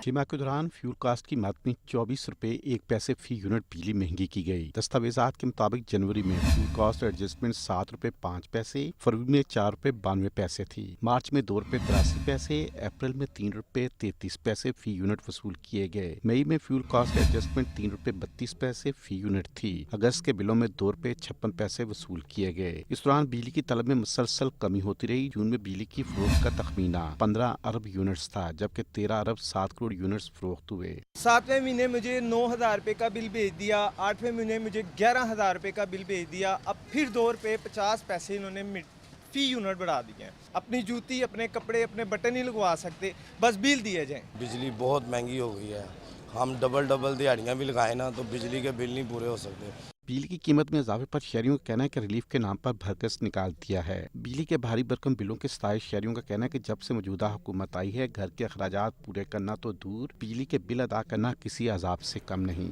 छह माह के दौरान फ्यूल कास्ट की मद में 24 रुपए 1 पैसे फी यूनिट बिजली महंगी की गई। दस्तावेजात के मुताबिक जनवरी में फ्यूल कास्ट एडजस्टमेंट 7 रुपए 5 पैसे, फरवरी में 4 रुपए 92 पैसे थी, मार्च में 2 रुपए 83 पैसे, अप्रैल में 3 रुपए 33 पैसे फी यूनिट वसूल किए गए। मई में फ्यूल कास्ट एडजस्टमेंट 3 रुपए 32 पैसे फी यूनिट थी। अगस्त के बिलों में 2 रुपए 56 पैसे वसूल किए गए। इस दौरान बिजली की तलब में मुसलसल कमी होती रही। जून में बिजली की फरोख्त का तखमीना 15 अरब यूनिट्स था, जबकि 13 अरब 7 करोड़ यूनिट्स फरोख्त हुए। 7वें महीने मुझे 9,000 रुपये का बिल भेज दिया, 8वें महीने मुझे 11,000 रुपये का बिल भेज दिया। अब फिर 2 रुपये 50 पैसे इन्होंने फी यूनिट बढ़ा दिए हैं। अपनी जूती, अपने कपड़े, अपने बटन नहीं लगवा सकते, बस बिल दिए जाएं। बिजली बहुत महंगी हो गई है। हम डबल दिहाड़ियाँ भी लगाए ना तो बिजली के बिल नहीं पूरे हो सकते। बिजली की कीमत में इजाफे पर शहरियों का कहना है कि रिलीफ के नाम पर भरकस निकाल दिया है। बिजली के भारी भरकम बिलों के सताए शहरियों का कहना है कि जब से मौजूदा हुकूमत आई है, घर के अखराजात पूरे करना तो दूर, बिजली के बिल अदा करना किसी अजाब से कम नहीं।